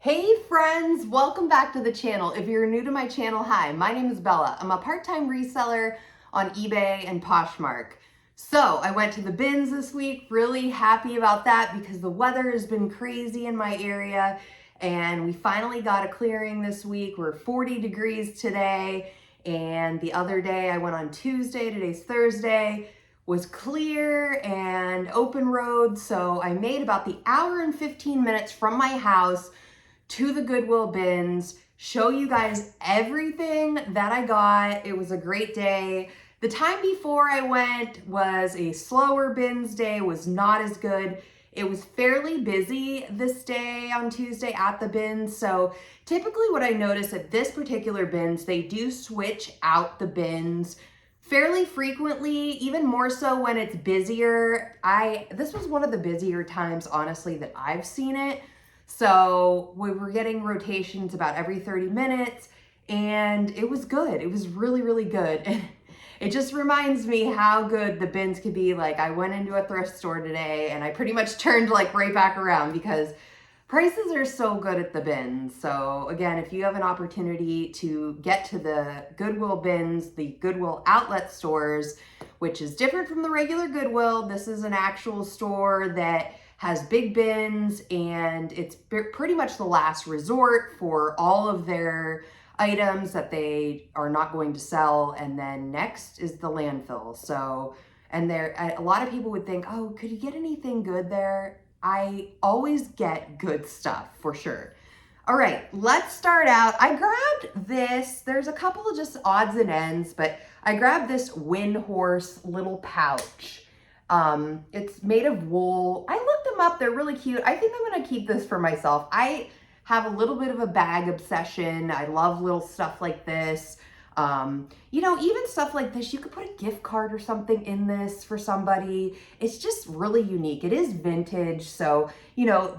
Hey friends, welcome back to the channel. If you're new to my channel, hi, my name is Bella. I'm a part-time reseller on eBay and Poshmark. So I went to the bins this week, really happy about that because the weather has been crazy in my area and we finally got a clearing this week. We're 40 degrees today, and the other day I went on Tuesday, today's Thursday, was clear and open road. So I made about the hour and 15 minutes from my house to the Goodwill bins, show you guys everything that I got. It was a great day. The time before I went was a slower bins day, was not as good. It was fairly busy this day on Tuesday at the bins. So typically what I notice at this particular bins, they do switch out the bins fairly frequently, even more so when it's busier. This was one of the busier times, honestly, that I've seen it. So we were getting rotations about every 30 minutes and it was good. It was really, really good. And it just reminds me how good the bins could be. Like, I went into a thrift store today and I pretty much turned like right back around because prices are so good at the bins. So again, if you have an opportunity to get to the Goodwill bins, the Goodwill outlet stores, which is different from the regular Goodwill, this is an actual store that has big bins, and it's pretty much the last resort for all of their items that they are not going to sell. And then next is the landfill. So, and there, a lot of people would think, oh, could you get anything good there? I always get good stuff for sure. All right, let's start out. I grabbed this. There's a couple of just odds and ends, but I grabbed this Wind Horse little pouch. It's made of wool. I looked them up. They're really cute. I think I'm going to keep this for myself. I have a little bit of a bag obsession. I love little stuff like this. Even stuff like this, you could put a gift card or something in this for somebody. It's just really unique. It is vintage. So,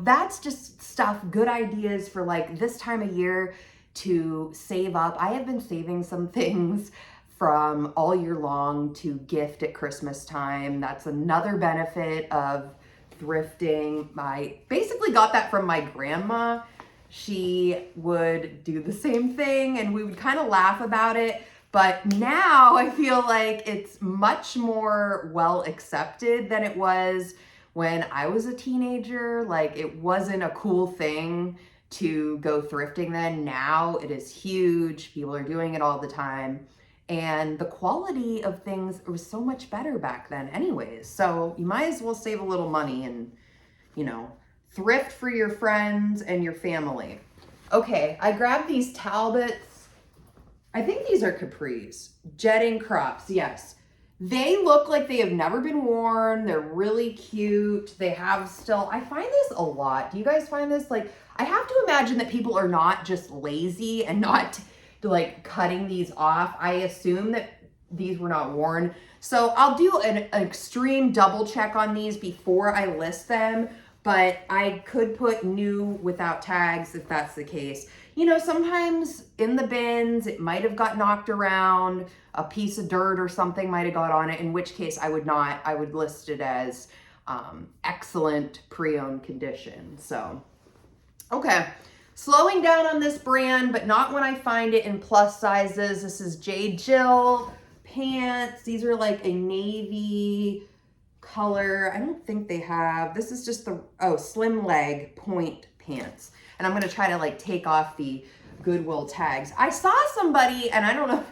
that's just stuff, good ideas for like this time of year to save up. I have been saving some things from all year long to gift at Christmas time. That's another benefit of thrifting. I basically got that from my grandma. She would do the same thing and we would kind of laugh about it. But now I feel like it's much more well accepted than it was when I was a teenager. Like, it wasn't a cool thing to go thrifting then. Now it is huge. People are doing it all the time. And the quality of things was so much better back then anyways. So you might as well save a little money and, thrift for your friends and your family. Okay, I grabbed these Talbots. I think these are capris. Jetting crops, yes. They look like they have never been worn. They're really cute. They have still, I find this a lot. Do you guys find this? Like, I have to imagine that people are not just lazy and not like cutting these off. I assume that these were not worn. So I'll do an extreme double check on these before I list them, but I could put new without tags if that's the case. Sometimes in the bins, it might have got knocked around, a piece of dirt or something might have got on it, in which case I would list it as excellent pre-owned condition. So, okay. Slowing down on this brand, but not when I find it in plus sizes. This is J. Jill pants. These are like a navy color. I don't think they have, this is just the, slim leg point pants. And I'm going to try to like take off the Goodwill tags. I saw somebody, and I don't know,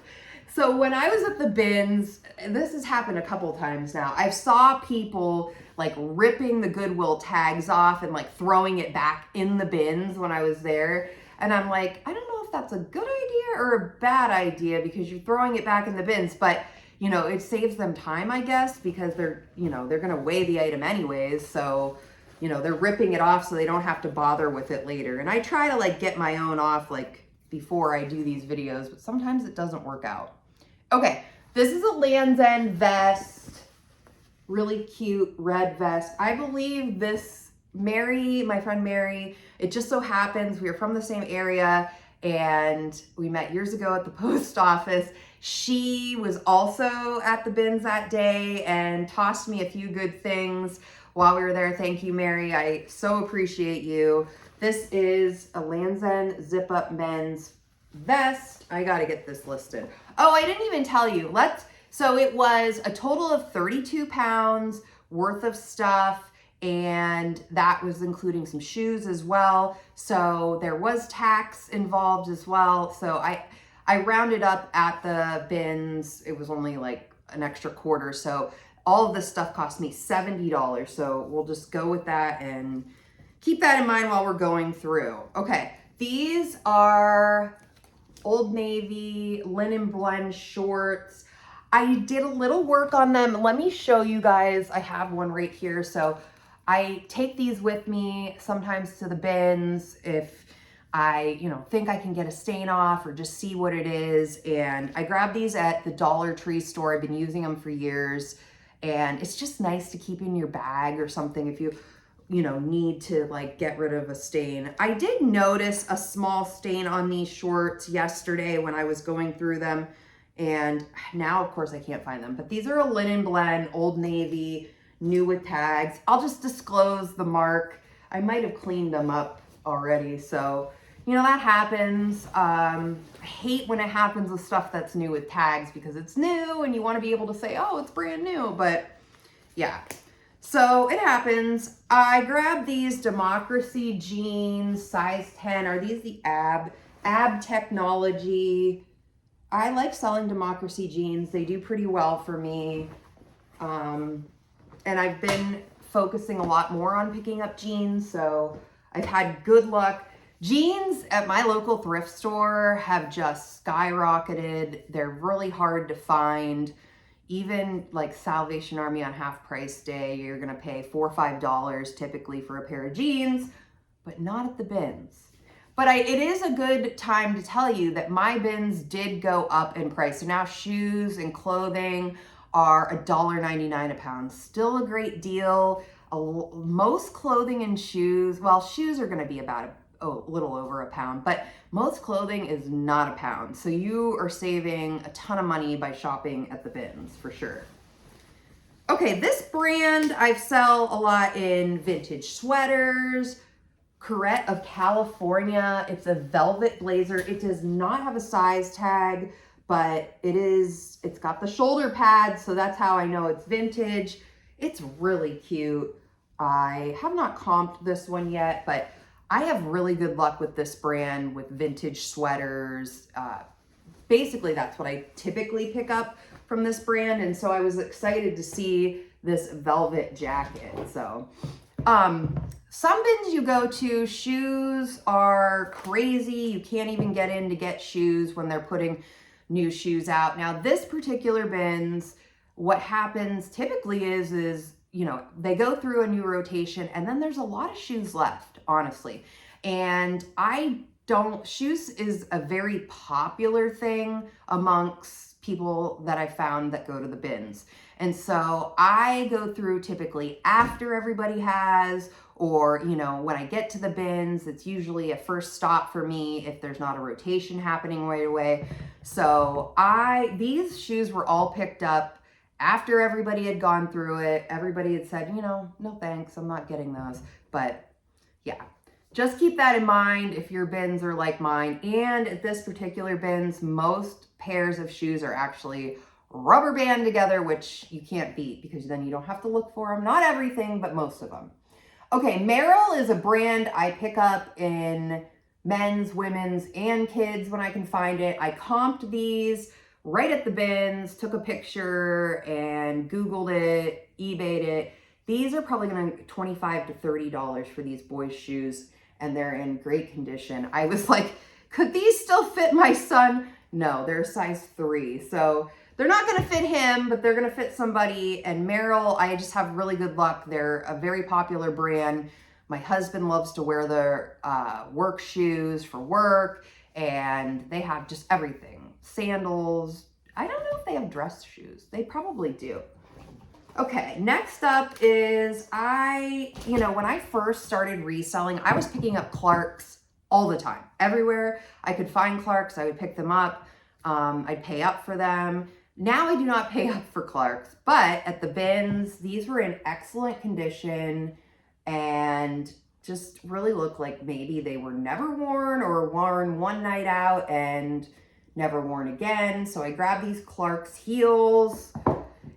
so when I was at the bins, this has happened a couple times now, I saw people like ripping the Goodwill tags off and like throwing it back in the bins when I was there. And I'm like, I don't know if that's a good idea or a bad idea because you're throwing it back in the bins, but it saves them time, I guess, because they're going to weigh the item anyways. So, they're ripping it off so they don't have to bother with it later. And I try to like get my own off like before I do these videos, but sometimes it doesn't work out. Okay, this is a Land's End vest. Really cute red vest. I believe this Mary, my friend Mary, it just so happens we are from the same area and we met years ago at the post office. She was also at the bins that day and tossed me a few good things while we were there. Thank you, Mary. I so appreciate you. This is a Lanzen Zip Up Men's Vest. I gotta get this listed. Oh, I didn't even tell you. So it was a total of 32 pounds worth of stuff, and that was including some shoes as well. So there was tax involved as well. So I rounded up at the bins. It was only like an extra quarter. So all of this stuff cost me $70. So we'll just go with that and keep that in mind while we're going through. Okay, these are Old Navy linen blend shorts. I did a little work on them. Let me show you guys. I have one right here. So I take these with me sometimes to the bins if I, think I can get a stain off or just see what it is. And I grabbed these at the Dollar Tree store. I've been using them for years. And it's just nice to keep in your bag or something if you need to like get rid of a stain. I did notice a small stain on these shorts yesterday when I was going through them. And now, of course, I can't find them. But these are a linen blend, Old Navy, new with tags. I'll just disclose the mark. I might have cleaned them up already. So, that happens. I hate when it happens with stuff that's new with tags because it's new and you want to be able to say, oh, it's brand new. But yeah, so it happens. I grabbed these Democracy jeans, size 10. Are these the ab technology? I like selling Democracy jeans. They do pretty well for me. And I've been focusing a lot more on picking up jeans. So I've had good luck. Jeans at my local thrift store have just skyrocketed. They're really hard to find. Even like Salvation Army on half price day, you're gonna pay $4 or $5 typically for a pair of jeans, but not at the bins. But it is a good time to tell you that my bins did go up in price. So now shoes and clothing are $1.99 a pound. Still a great deal. Most clothing and shoes, well, shoes are gonna be about a little over a pound, but most clothing is not a pound. So you are saving a ton of money by shopping at the bins for sure. Okay, this brand I sell a lot in vintage sweaters. Corette of California. It's a velvet blazer. It does not have a size tag, but it's got the shoulder pads, so that's how I know it's vintage. It's really cute. I have not comped this one yet, but I have really good luck with this brand with vintage sweaters. Basically, that's what I typically pick up from this brand. And so I was excited to see this velvet jacket. So some bins you go to, shoes are crazy. You can't even get in to get shoes when they're putting new shoes out. Now, this particular bins, what happens typically is they go through a new rotation and then there's a lot of shoes left, honestly. And shoes is a very popular thing amongst people that I found that go to the bins. And so I go through typically after everybody has, or, when I get to the bins, it's usually a first stop for me if there's not a rotation happening right away. So these shoes were all picked up after everybody had gone through it. Everybody had said, no thanks, I'm not getting those. But yeah, just keep that in mind if your bins are like mine. And at this particular bins, most pairs of shoes are actually rubber band together, which you can't beat because then you don't have to look for them. Not everything, but most of them. Okay, Merrell is a brand I pick up in men's, women's, and kids when I can find it. I comped these right at the bins, took a picture and Googled it, eBayed it. These are probably going to $25 to $30 for these boys' shoes, and they're in great condition. I was like, could these still fit my son? No, they're a size 3. So they're not going to fit him, but they're going to fit somebody. And Merrell, I just have really good luck. They're a very popular brand. My husband loves to wear their work shoes for work, and they have just everything. Sandals. I don't know if they have dress shoes. They probably do. Okay, next up is when I first started reselling, I was picking up Clarks all the time. Everywhere I could find Clarks, I would pick them up. I'd pay up for them. Now I do not pay up for Clarks, but at the bins, these were in excellent condition and just really look like maybe they were never worn or worn one night out and never worn again. So I grabbed these Clark's heels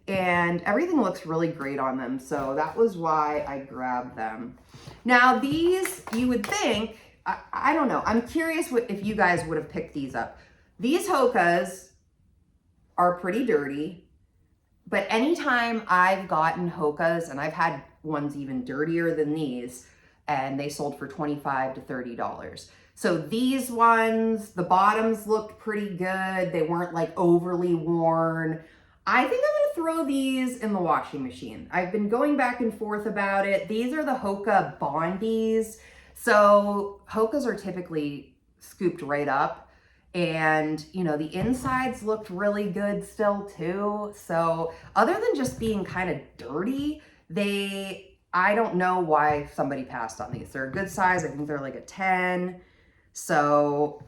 and everything looks really great on them. So that was why I grabbed them. Now these, you would think, I don't know. I'm curious if you guys would have picked these up. These Hokas are pretty dirty, but anytime I've gotten Hokas, and I've had ones even dirtier than these, and they sold for $25 to $30. So these ones, the bottoms looked pretty good. They weren't like overly worn. I think I'm gonna throw these in the washing machine. I've been going back and forth about it. These are the Hoka Bondies. So Hokas are typically scooped right up, and you know, the insides looked really good still too. So other than just being kind of dirty, I don't know why somebody passed on these. They're a good size. I think they're like a 10. So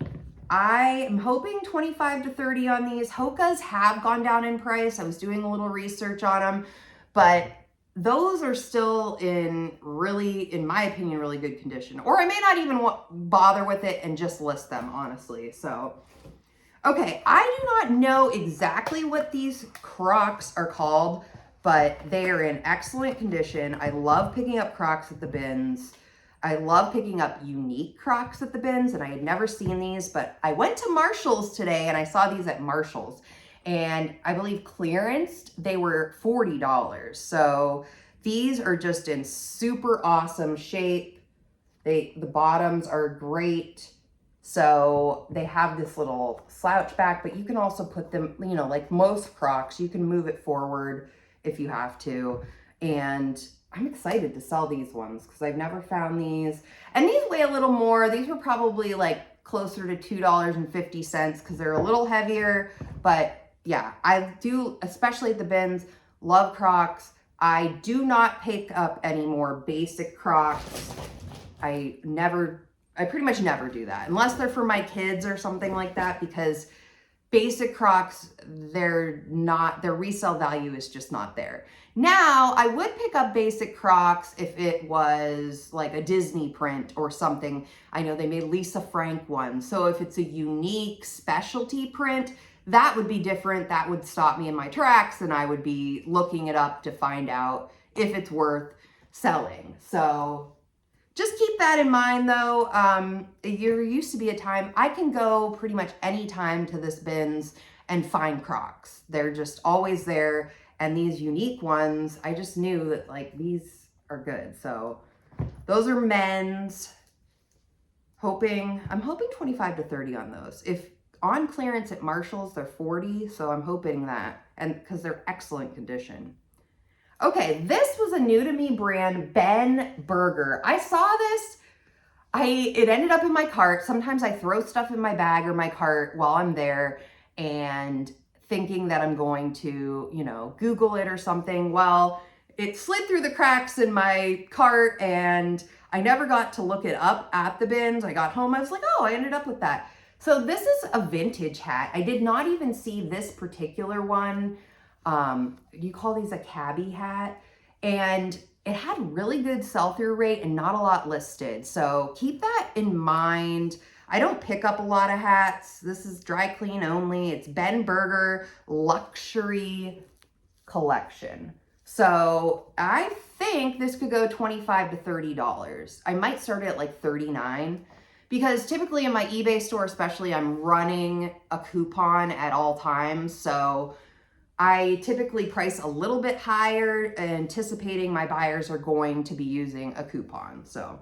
I am hoping 25 to 30 on these. Hokas have gone down in price. I was doing a little research on them, but those are still in really, in my opinion, really good condition. Or I may not even bother with it and just list them, honestly. So, okay, I do not know exactly what these Crocs are called, but they are in excellent condition. I love picking up Crocs at the bins. I love picking up unique Crocs at the bins, and I had never seen these, but I went to Marshall's today and I saw these at Marshall's, and I believe clearanced, they were $40. So these are just in super awesome shape. The bottoms are great. So they have this little slouch back, but you can also put them, you know, like most Crocs, you can move it forward if you have to. And I'm excited to sell these ones because I've never found these. And these weigh a little more. These were probably like closer to $2.50 because they're a little heavier. But yeah, I do, especially at the bins, love Crocs. I do not pick up any more basic Crocs. I pretty much never do that unless they're for my kids or something like that, because basic Crocs, their resale value is just not there. Now, I would pick up basic Crocs if it was like a Disney print or something. I know they made Lisa Frank ones. So if it's a unique specialty print, that would be different. That would stop me in my tracks and I would be looking it up to find out if it's worth selling. So just keep that in mind though. There used to be a time I can go pretty much any time to this bins and find Crocs. They're just always there. And these unique ones, I just knew that like these are good. So those are men's. I'm hoping 25 to 30 on those. If on clearance at Marshall's, they're 40. So I'm hoping that, and because they're excellent condition. Okay, this was a new to me brand, Ben Burger. I saw this, it ended up in my cart. Sometimes I throw stuff in my bag or my cart while I'm there and thinking that I'm going to, you know, Google it or something. Well, it slid through the cracks in my cart and I never got to look it up at the bins. I got home, I was like, oh, I ended up with that. So this is a vintage hat. I did not even see this particular one. You call these a cabbie hat, and it had really good sell-through rate and not a lot listed. So keep that in mind. I don't pick up a lot of hats. This is dry clean only. It's Ben Burger Luxury Collection. So I think this could go $25 to $30. I might start it at like $39 because typically in my eBay store, especially, I'm running a coupon at all times. So I typically price a little bit higher, anticipating my buyers are going to be using a coupon. So,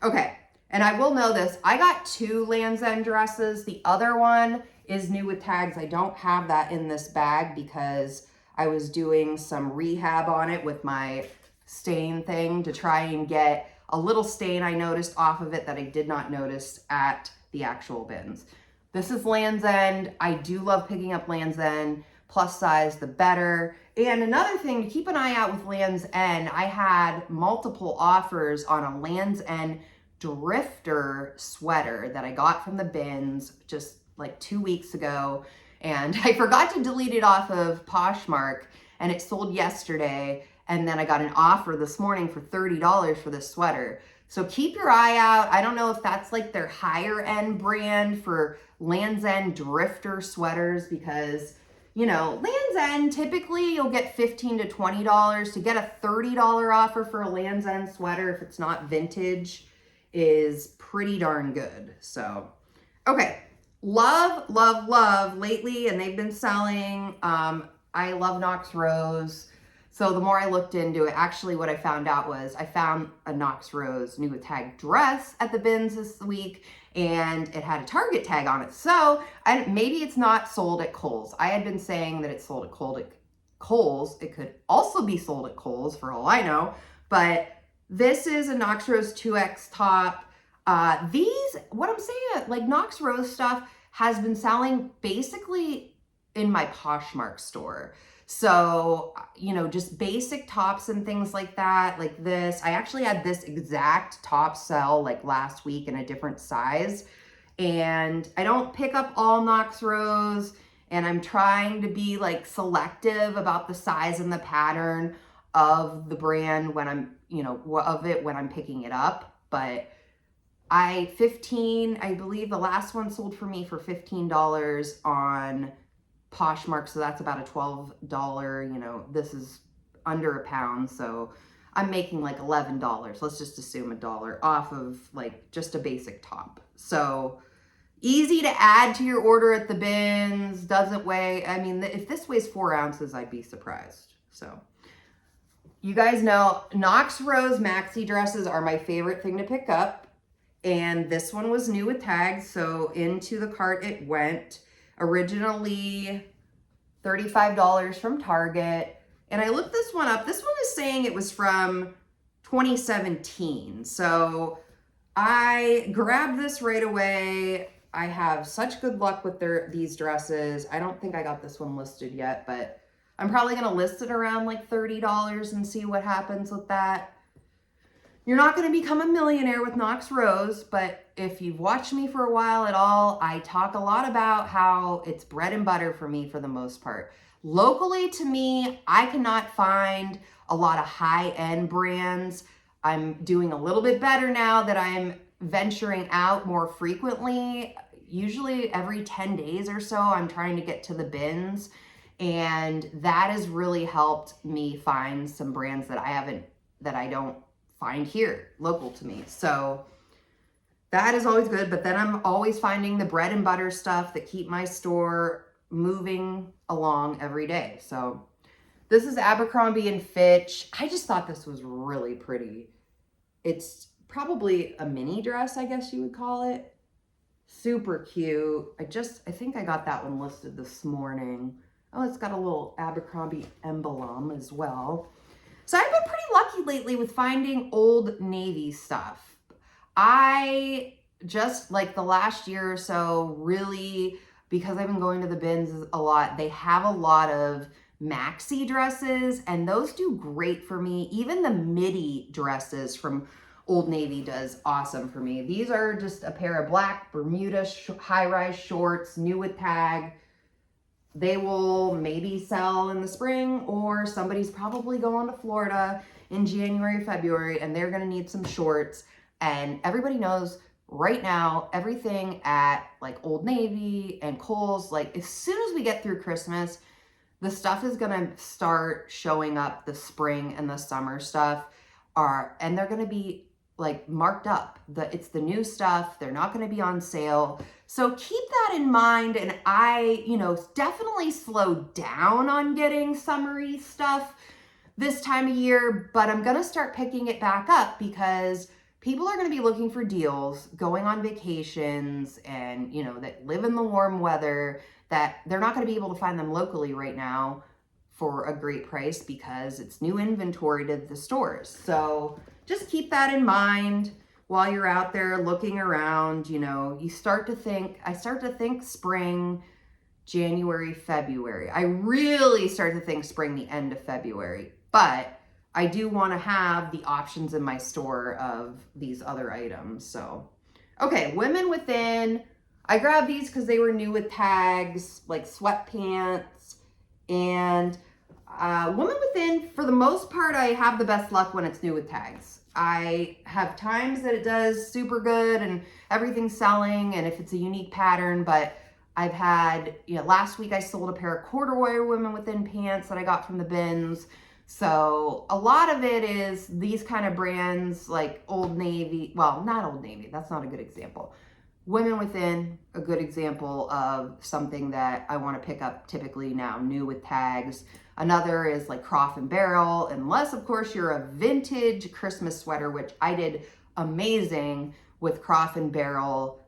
okay. And I will know this, I got 2 Lands' End dresses. The other one is new with tags. I don't have that in this bag because I was doing some rehab on it with my stain thing to try and get a little stain I noticed off of it that I did not notice at the actual bins. This is Lands' End. I do love picking up Lands' End. Plus size, the better. And another thing to keep an eye out with Lands' End, I had multiple offers on a Lands' End drifter sweater that I got from the bins just like 2 weeks ago. And I forgot to delete it off of Poshmark and it sold yesterday. And then I got an offer this morning for $30 for this sweater. So keep your eye out. I don't know if that's like their higher end brand for Land's End drifter sweaters, because you know, Land's End, typically you'll get $15 to $20. To get a $30 offer for a Land's End sweater, if it's not vintage, is pretty darn good. So, okay. Love, love, love lately, and they've been selling, I love Knox Rose. So the more I looked into it, actually what I found out was I found a Knox Rose new with tag dress at the bins this week, and it had a Target tag on it. So maybe it's not sold at Kohl's. I had been saying that it's sold at Kohl's. It could also be sold at Kohl's for all I know, but this is a Knox Rose 2X top. What I'm saying, like Knox Rose stuff has been selling basically in my Poshmark store. So, you know, just basic tops and things like that, like this. I actually had this exact top sell like last week in a different size. And I don't pick up all Knox Rose, and I'm trying to be like selective about the size and the pattern of the brand when I'm, you know, when I'm picking it up. But I believe the last one sold for me for $15 on Poshmark, so that's about a $12, you know, this is under a pound, so I'm making like $11. Let's just assume $1 off of like just a basic top. So easy to add to your order at the bins, doesn't weigh, I mean, if this weighs 4 ounces, I'd be surprised. So you guys know Knox Rose maxi dresses are my favorite thing to pick up, and this one was new with tags, so into the cart it went. Originally $35 from Target. And I looked this one up. This one is saying it was from 2017. So I grabbed this right away. I have such good luck with these dresses. I don't think I got this one listed yet, but I'm probably going to list it around like $30 and see what happens with that. You're not going to become a millionaire with Knox Rose, but if you've watched me for a while at all, I talk a lot about how it's bread and butter for me for the most part. Locally to me, I cannot find a lot of high-end brands. I'm doing a little bit better now that I'm venturing out more frequently. Usually every 10 days or so, I'm trying to get to the bins, and that has really helped me find some brands that I don't find here local to me. So that is always good, but then I'm always finding the bread and butter stuff that keep my store moving along every day. So this is Abercrombie and Fitch. I just thought this was really pretty. It's probably a mini dress, I guess you would call it. Super cute. I think I got that one listed this morning. Oh, it's got a little Abercrombie emblem as well. So I've been pretty lucky lately with finding Old Navy stuff. I just, like the last year or so, really, because I've been going to the bins a lot, they have a lot of maxi dresses, and those do great for me. Even the midi dresses from Old Navy does awesome for me. These are just a pair of black Bermuda high-rise shorts, new with tag. They will maybe sell in the spring, or somebody's probably going to Florida in January, February, and they're going to need some shorts. And everybody knows right now, everything at like Old Navy and Kohl's, like as soon as we get through Christmas, the stuff is going to start showing up. The spring and the summer stuff and they're going to be like marked up. It's the new stuff. They're not going to be on sale. So keep that in mind. And I, definitely slowed down on getting summery stuff this time of year, but I'm going to start picking it back up because people are going to be looking for deals, going on vacations, and, that live in the warm weather, that they're not going to be able to find them locally right now for a great price because it's new inventory to the stores. So just keep that in mind while you're out there looking around. I start to think spring, January, February. I really start to think spring, the end of February, but I do want to have the options in my store of these other items. So, okay, Women Within. I grabbed these because they were new with tags, like sweatpants. And Women Within, for the most part, I have the best luck when it's new with tags. I have times that it does super good and everything's selling, and if it's a unique pattern, but I've had, last week I sold a pair of corduroy women within pants that I got from the bins. So a lot of it is these kind of brands like Old Navy. Well, not Old Navy. That's not a good example. Women Within, a good example of something that I want to pick up typically now, new with tags. Another is like Croft & Barrel, unless of course you're a vintage Christmas sweater, which I did amazing with Croft & Barrel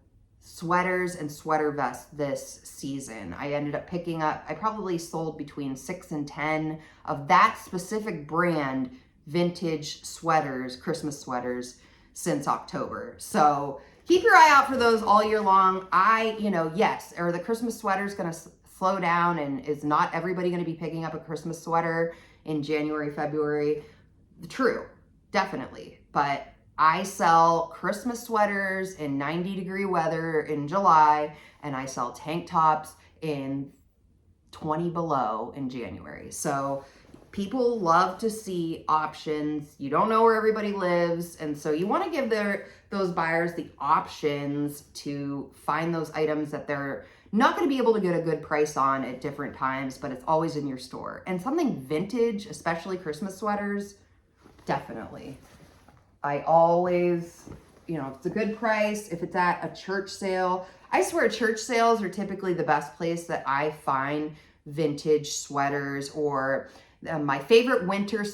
sweaters and sweater vests this season. I ended up picking up, I probably sold between 6 and 10 of that specific brand vintage sweaters, Christmas sweaters, since October. So keep your eye out for those all year long. Yes, are the Christmas sweaters going to slow down, and is not everybody going to be picking up a Christmas sweater in January, February? True, definitely. But I sell Christmas sweaters in 90-degree weather in July, and I sell tank tops in 20 below in January. So people love to see options. You don't know where everybody lives, and so you want to give those buyers the options to find those items that they're not going to be able to get a good price on at different times, but it's always in your store. And something vintage, especially Christmas sweaters, definitely. I always, if it's a good price, if it's at a church sale. I swear church sales are typically the best place that I find vintage sweaters, or my favorite winter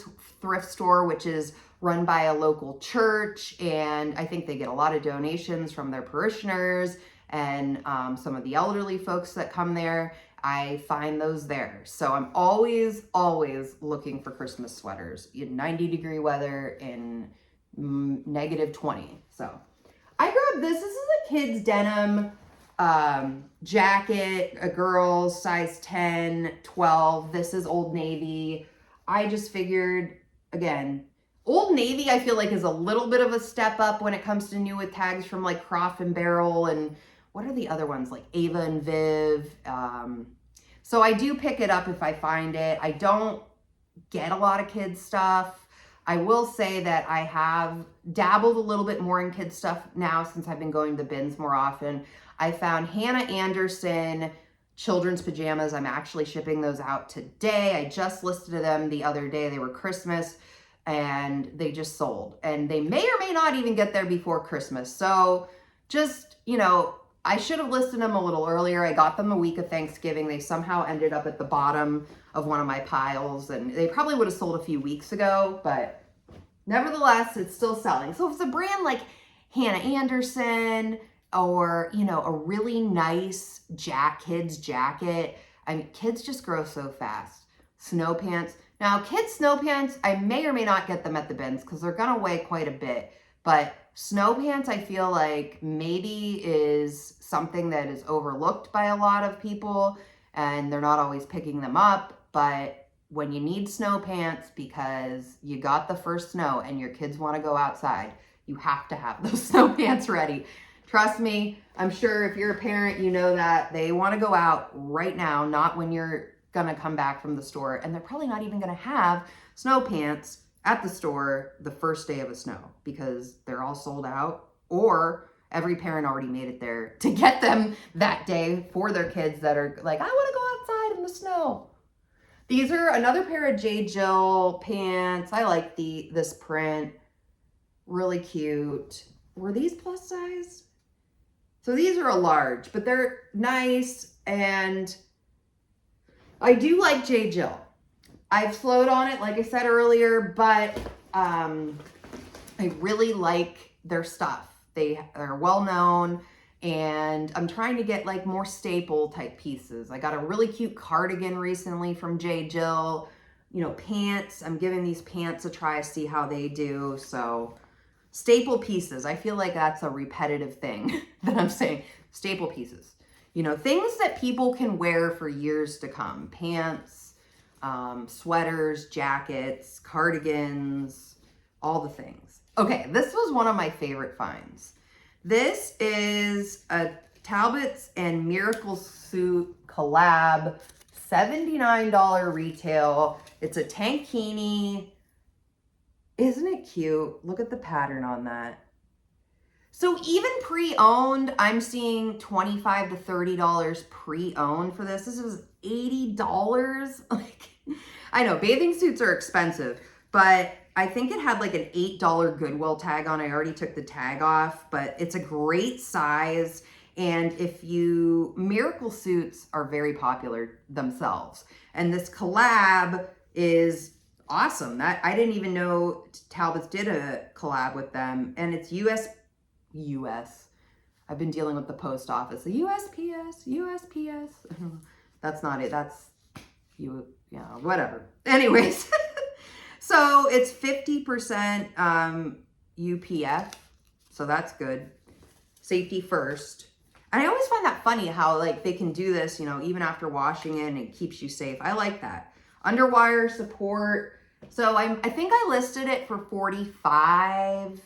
thrift store, which is run by a local church, and I think they get a lot of donations from their parishioners and some of the elderly folks that come there. I find those there. So I'm always looking for Christmas sweaters in 90-degree weather in -20. So I grabbed this. This is a kid's denim jacket, a girl's size 10, 12. This is Old Navy. I just figured, again, Old Navy I feel like is a little bit of a step up when it comes to new with tags from like Croft & Barrel, and what are the other ones, like Ava and Viv. So I do pick it up if I find it. I don't get a lot of kids stuff. I will say that I have dabbled a little bit more in kids stuff now since I've been going to the bins more often. I found Hannah Anderson children's pajamas. I'm actually shipping those out today. I just listed them the other day. They were Christmas and they just sold. And they may or may not even get there before Christmas. So just, I should have listed them a little earlier. I got them the week of Thanksgiving. They somehow ended up at the bottom of one of my piles, and they probably would have sold a few weeks ago, but nevertheless, it's still selling. So if it's a brand like Hannah Anderson, or, a really nice kids jacket. I mean, kids just grow so fast. Snow pants. Now, kids snow pants, I may or may not get them at the bins because they're going to weigh quite a bit. But snow pants, I feel like maybe is something that is overlooked by a lot of people, and they're not always picking them up. But when you need snow pants because you got the first snow and your kids want to go outside, you have to have those snow pants ready. Trust me, I'm sure if you're a parent, you know that they want to go out right now, not when you're going to come back from the store. And they're probably not even going to have snow pants at the store the first day of a snow because they're all sold out, or every parent already made it there to get them that day for their kids that are like, I want to go outside in the snow. These are another pair of J. Jill pants. I like this print. Really cute. Were these plus size? So these are a large, but they're nice, and I do like J. Jill. I've slowed on it, like I said earlier, but I really like their stuff. They are well known, and I'm trying to get like more staple type pieces. I got a really cute cardigan recently from J. Jill. Pants. I'm giving these pants a try, see how they do. So staple pieces. I feel like that's a repetitive thing that I'm saying. Staple pieces. Things that people can wear for years to come. Pants, sweaters, jackets, cardigans, all the things. Okay, this was one of my favorite finds. This is a Talbots and Miracle Suit collab, $79 retail. It's a tankini Isn't it cute? Look at the pattern on that. So even pre-owned, I'm seeing $25 to $30 pre-owned for this. This is $80. Like, I know bathing suits are expensive, but I think it had like an $8 Goodwill tag on. I already took the tag off, but it's a great size. And Miracle suits are very popular themselves. And this collab is awesome. That I didn't even know Talbots did a collab with them. And it's US. I've been dealing with the post office. The USPS. That's not it. That's yeah, whatever. Anyways, so it's 50% UPF. So that's good. Safety first. And I always find that funny how like they can do this, even after washing it and it keeps you safe. I like that. Underwire support. So I think I listed it for 45.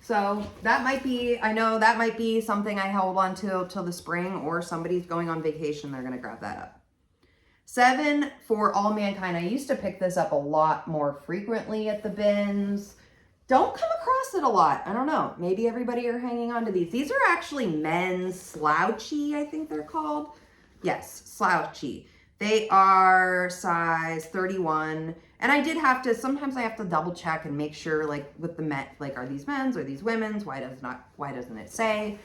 So that might be, I know that might be something I held on to till the spring, or somebody's going on vacation, they're going to grab that up. 7 for All Mankind. I used to pick this up a lot more frequently at the bins. Don't come across it a lot. I don't know. Maybe everybody are hanging on to these. These are actually men's slouchy, I think they're called. Yes, slouchy. They are size 31. And I did have to, sometimes I have to double check and make sure, like with the men, like are these men's or these women's? Why doesn't it say?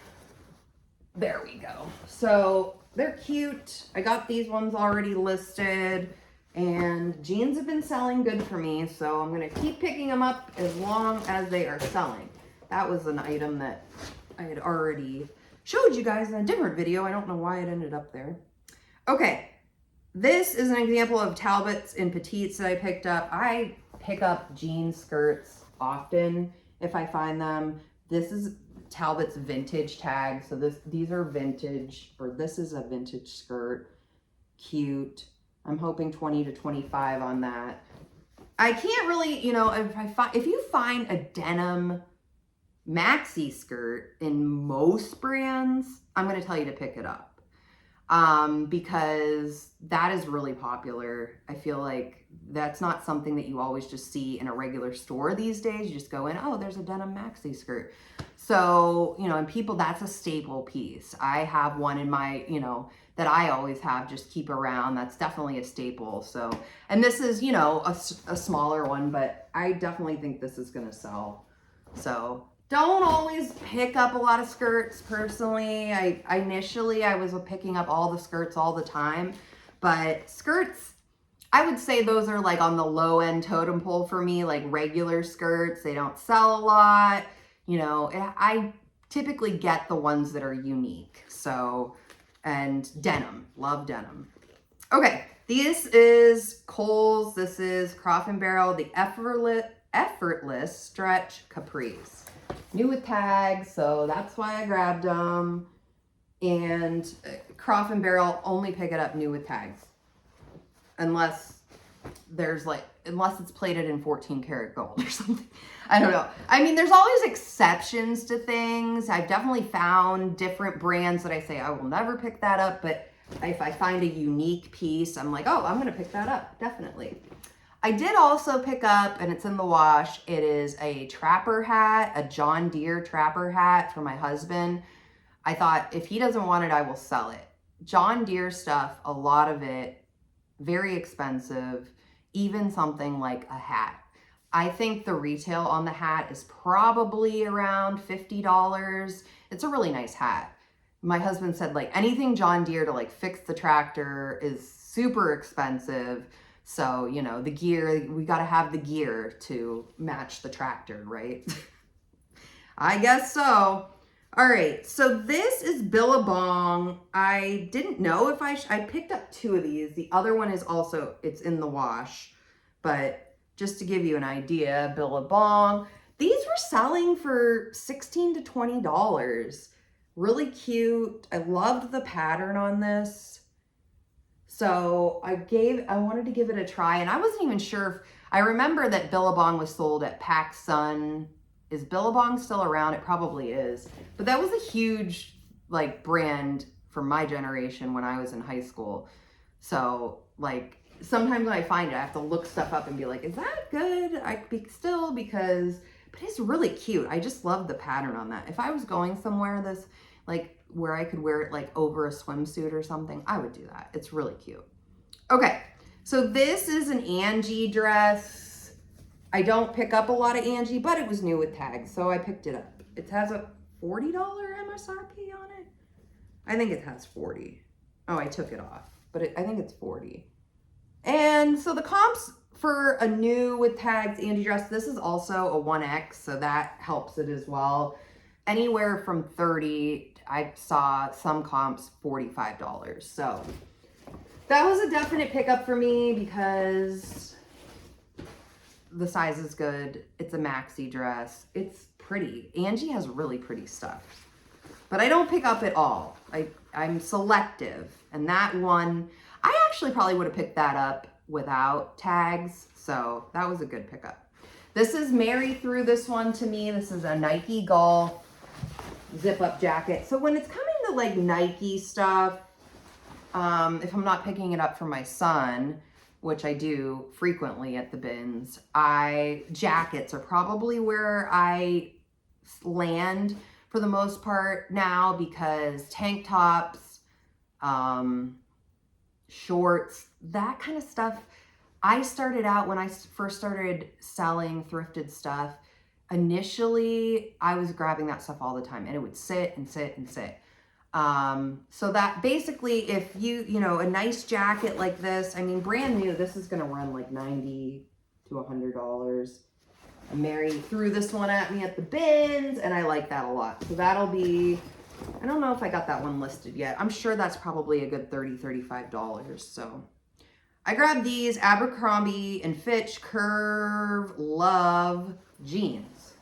There we go. So they're cute. I got these ones already listed, and jeans have been selling good for me. So I'm going to keep picking them up as long as they are selling. That was an item that I had already showed you guys in a different video. I don't know why it ended up there. Okay. This is an example of Talbots in petites that I picked up. I pick up jean skirts often if I find them. This is Talbot's vintage tag. So these are vintage, or this is a vintage skirt. Cute. I'm hoping 20 to 25 on that. I can't really, if you find a denim maxi skirt in most brands, I'm going to tell you to pick it up. Because that is really popular. I feel like that's not something that you always just see in a regular store these days. You just go in, oh, there's a denim maxi skirt. So, and people, that's a staple piece. I have one in my, that I always have, just keep around. That's definitely a staple. So, and this is, a smaller one, but I definitely think this is going to sell. So don't always pick up a lot of skirts personally. Initially I was picking up all the skirts all the time, but skirts, I would say those are like on the low end totem pole for me, like regular skirts. They don't sell a lot. I typically get the ones that are unique. So, and denim, love denim. Okay. This is Kohl's. This is Croft & Barrel, the effortless stretch capris. New with tags, so that's why I grabbed them. And Croft & Barrel, only pick it up new with tags. Unless it's plated in 14 karat gold or something. I don't know. I mean, there's always exceptions to things. I've definitely found different brands that I say I will never pick that up, but if I find a unique piece, I'm like, oh, I'm going to pick that up, definitely. I did also pick up, and it's in the wash, it is a trapper hat, a John Deere trapper hat for my husband. I thought if he doesn't want it, I will sell it. John Deere stuff, a lot of it, very expensive, even something like a hat. I think the retail on the hat is probably around $50. It's a really nice hat. My husband said like anything John Deere to like fix the tractor is super expensive. So, the gear, we got to have the gear to match the tractor, right? I guess so. All right. So this is Billabong. I didn't know if I picked up 2 of these. The other one is also, it's in the wash, but just to give you an idea, Billabong, these were selling for $16 to $20. Really cute. I loved the pattern on this. So I wanted to give it a try, and I wasn't even sure I remember that Billabong was sold at PacSun. Is Billabong still around? It probably is. But that was a huge brand for my generation when I was in high school. So sometimes when I find it, I have to look stuff up and be like, is that good? Because, but it's really cute. I just love the pattern on that. If I was going somewhere like where I could wear it like over a swimsuit or something, I would do that. It's really cute. Okay, so this is an Angie dress. I don't pick up a lot of Angie, but it was new with tags, so I picked it up. It has a $40 MSRP on it. I think it has 40. Oh, I took it off, but I think it's 40. And so the comps for a new with tags Angie dress, this is also a 1X, so that helps it as well. Anywhere from 30, I saw some comps $45. So that was a definite pickup for me because the size is good. It's a maxi dress. It's pretty. Angie has really pretty stuff, but I don't pick up at all. I'm selective, and that one, I actually probably would have picked that up without tags, so that was a good pickup. This is Mary threw this one to me. This is a Nike Golf zip-up jacket. So when it's coming to like Nike stuff, if I'm not picking it up for my son, which I do frequently at the bins, jackets are probably where I land for the most part now, because tank tops, shorts, that kind of stuff. I started out when I first started selling thrifted stuff. Initially, I was grabbing that stuff all the time, and it would sit and sit and sit. So that basically, if you know, a nice jacket like this, I mean, brand new, this is going to run like $90 to $100. Mary threw this one at me at the bins, and I like that a lot. So that'll be, I don't know if I got that one listed yet. I'm sure that's probably a good $30, $35. So I grabbed these Abercrombie and Fitch Curve Love jeans.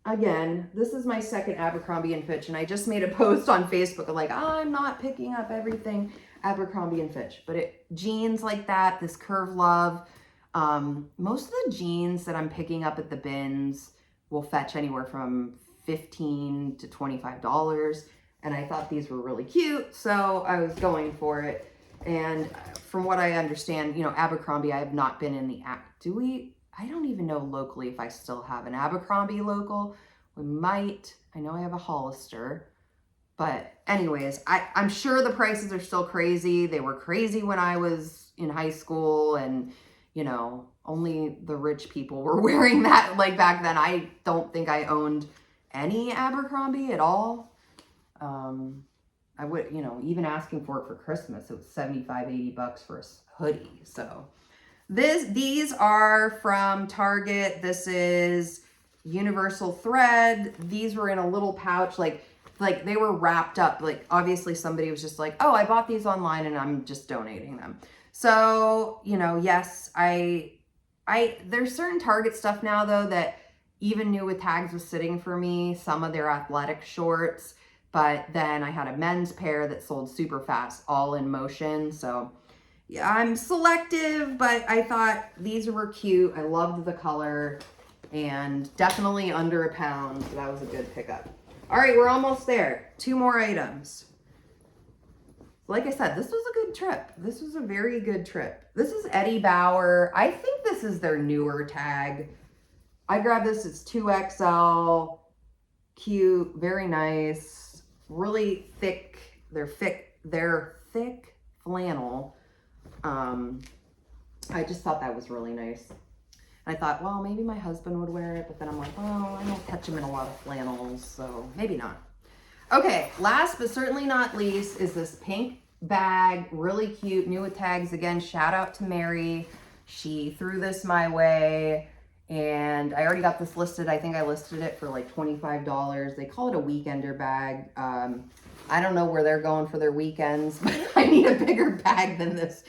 Again, this is my second Abercrombie and Fitch, and I just made a post on Facebook of like, I'm not picking up everything Abercrombie and Fitch, but jeans like that, this Curve Love. Most of the jeans that I'm picking up at the bins will fetch anywhere from $15 to $25, and I thought these were really cute, so I was going for it. And from what I understand, you know, Abercrombie, I have not been in the I don't even know locally if I still have an Abercrombie local. We might. I know I have a Hollister. But anyways, I'm sure the prices are still crazy. They were crazy when I was in high school, and, you know, only the rich people were wearing that. Like back then, I don't think I owned any Abercrombie at all. I would, you know, even asking for it for Christmas, it was $75, $80 for a hoodie. So these are from Target. This is Universal Thread. These were in a little pouch, like they were wrapped up. Like obviously somebody was just like, oh, I bought these online and I'm just donating them. So, you know, yes, there's certain Target stuff now though that even new with tags was sitting for me, some of their athletic shorts, but then I had a men's pair that sold super fast, all in motion. So yeah, I'm selective, but I thought these were cute. I loved the color, and definitely under a pound. So that was a good pickup. All right, we're almost there. 2 more items. Like I said, this was a good trip. This was a very good trip. This is Eddie Bauer. I think this is their newer tag. I grabbed this. It's 2XL. Cute. Very nice. Really thick. They're thick flannel. I just thought that was really nice. I thought, well, maybe my husband would wear it, but then I'm like, well, I don't catch him in a lot of flannels, so maybe not. Okay, last but certainly not least is this pink bag, really cute, new with tags. Again, shout out to Mary. She threw this my way, and I already got this listed. I think I listed it for like $25. They call it a weekender bag. I don't know where they're going for their weekends, but I need a bigger bag than this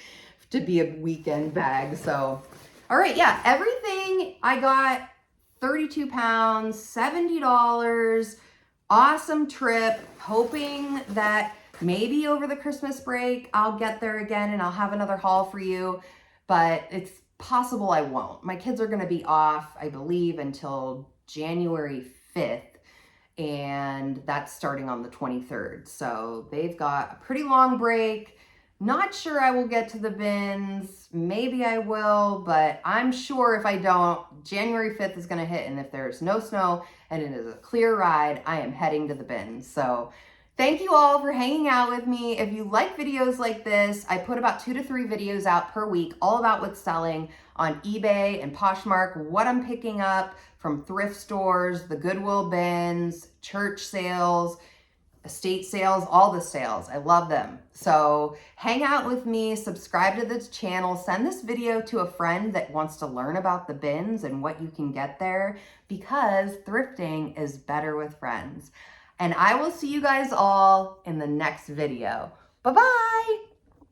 to be a weekend bag. So, all right, yeah, everything I got 32 pounds, $70. Awesome trip. Hoping that maybe over the Christmas break, I'll get there again and I'll have another haul for you, but it's possible I won't. My kids are going to be off, I believe, until January 5th. And that's starting on the 23rd. So they've got a pretty long break. Not sure I will get to the bins. Maybe I will, but I'm sure if I don't, January 5th is gonna hit, and if there's no snow and it is a clear ride, I am heading to the bins. So thank you all for hanging out with me. If you like videos like this, I put about 2 to 3 videos out per week, all about what's selling on eBay and Poshmark, what I'm picking up from thrift stores, the Goodwill bins, church sales, estate sales, all the sales. I love them. So hang out with me, subscribe to this channel, send this video to a friend that wants to learn about the bins and what you can get there, because thrifting is better with friends. And I will see you guys all in the next video. Bye-bye.